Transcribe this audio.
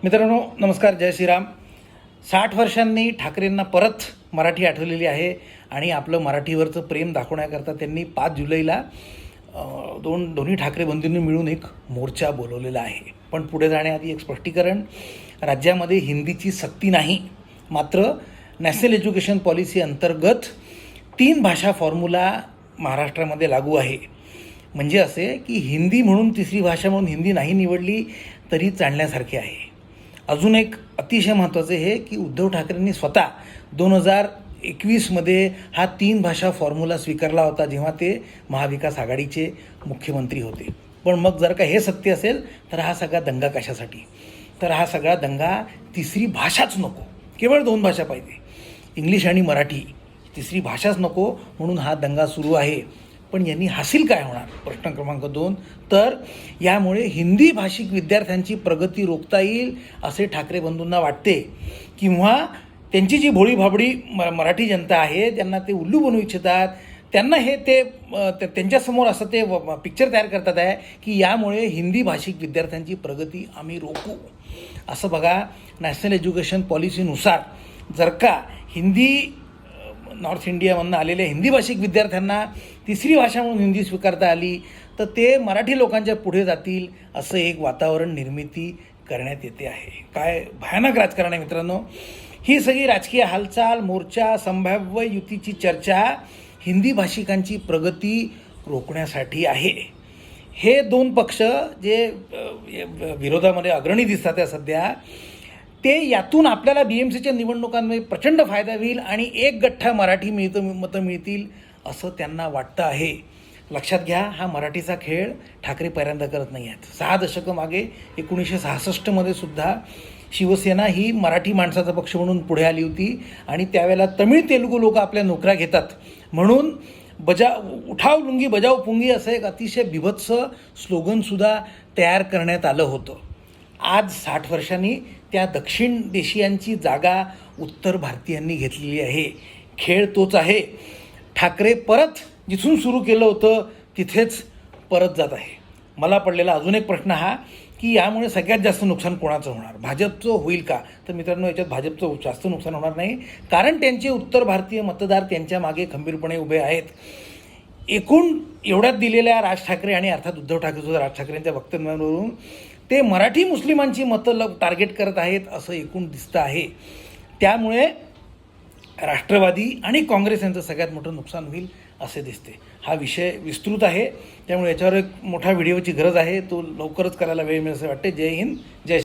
मित्रांनो नमस्कार, जय श्रीराम. 60 वर्षांनी ठाकरेंना परत मराठी आठवलेली आहे आणि आपलं मराठीवरचं प्रेम दाखवण्याकरता त्यांनी 5 जुलैला दोन्ही ठाकरे बंधूंनी मिळून एक मोर्चा बोलवलेला आहे. पण पुढे जाण्याआधी एक स्पष्टीकरण. राज्यामध्ये हिंदीची सक्ती नाही, मात्र नॅशनल एज्युकेशन पॉलिसी अंतर्गत 3 भाषा फॉर्म्युला महाराष्ट्रामध्ये लागू आहे. म्हणजे असे की हिंदी म्हणून तिसरी भाषा म्हणून हिंदी नाही निवडली तरी चालण्यासारखे आहे. अजून एक अतिशय महत्त्वाचे हे की उद्धव ठाकरेंनी स्वतः 2021मध्ये हा 3 भाषा फॉर्म्युला स्वीकारला होता, जेव्हा ते महाविकास आघाडीचे मुख्यमंत्री होते. पण मग जर का हे सत्य असेल तर हा सगळा दंगा कशासाठी? तर हा सगळा दंगा तिसरी भाषाच नको, केवळ 2 भाषा पाहिजे, इंग्लिश आणि मराठी, तिसरी भाषाच नको म्हणून हा दंगा सुरू आहे. पण यांनी हासिल काय होणार? प्रश्न क्रमांक 2. तर यामुळे हिंदी भाषिक विद्यार्थ्यांची प्रगती रोखता येईल असे ठाकरे बंधूंना वाटते, किंवा त्यांची जी भोळी भाबडी मराठी जनता आहे त्यांना ते उल्लू बनवू इच्छितात. त्यांना हे त्यांच्यासमोर असं ते पिक्चर तयार करतात आहे की यामुळे हिंदी भाषिक विद्यार्थ्यांची प्रगती आम्ही रोखू. असं बघा, नॅशनल एज्युकेशन पॉलिसीनुसार जर का नॉर्थ इंडियामधून आलेल्या हिंदी भाषिक विद्यार्थ्यांना तिसरी भाषा म्हणून हिंदी स्वीकारता आली तर ते मराठी लोकांच्या पुढे जातील, असं एक वातावरण निर्मिती करण्यात येते आहे. काय भयानक राजकारण आहे मित्रांनो. ही सगळी राजकीय हालचाल, मोर्चा, संभाव्य युतीची चर्चा हिंदी भाषिकांची प्रगती रोखण्यासाठी आहे. हे 2 पक्ष जे विरोधामध्ये अग्रणी दिसतात आहे सध्या, ते यातून आपल्याला BMCच्या निवडणुकांमध्ये प्रचंड फायदा होईल आणि एक गठ्ठा मराठी मतं मिळतील असं त्यांना वाटतं आहे. लक्षात घ्या, हा मराठीचा खेळ ठाकरे पहिल्यांदा करत नाही आहेत. 6 दशकं मागे 1966मध्ये सुद्धा शिवसेना ही मराठी माणसाचा पक्ष म्हणून पुढे आली होती आणि त्यावेळेला तमिळ तेलुगू लोक आपल्या नोकऱ्या घेतात म्हणून उठाव लुंगी बजाव पुंगी असं एक अतिशय बिभत्स स्लोगनसुद्धा तयार करण्यात आलं होतं. आज 60 वर्षांनी त्या दक्षिण देशीयांची जागा उत्तर भारतीयांनी घेतलेली आहे. खेळ तोच आहे. ठाकरे परत जिथून सुरू केलं होतं तिथेच परत जात आहे. मला पडलेला अजून एक प्रश्न हा की यामुळे सगळ्यात जास्त नुकसान कोणाचं होणार? भाजपचं होईल का? तर मित्रांनो, याच्यात भाजपचं जास्त नुकसान होणार नाही, कारण त्यांचे उत्तर भारतीय मतदार त्यांच्या मागे खंबीरपणे उभे आहेत. एकूण एवढ्यात दिलेल्या राज ठाकरे आणि अर्थात उद्धव ठाकरेसुद्धा राज ठाकरेंच्या वक्तव्यावरून ते मराठी मुस्लिमांची मतं टार्गेट करत आहेत असं एकूण दिसतं आहे. त्यामुळे राष्ट्रवादी आणि काँग्रेस यांचं सगळ्यात मोठं नुकसान होईल असे दिसते. हा विषय विस्तृत आहे, त्यामुळे याच्यावर एक मोठा व्हिडिओची गरज आहे. तो लवकरच करायला वेळ मिळेल असं वाटते. जय हिंद, जय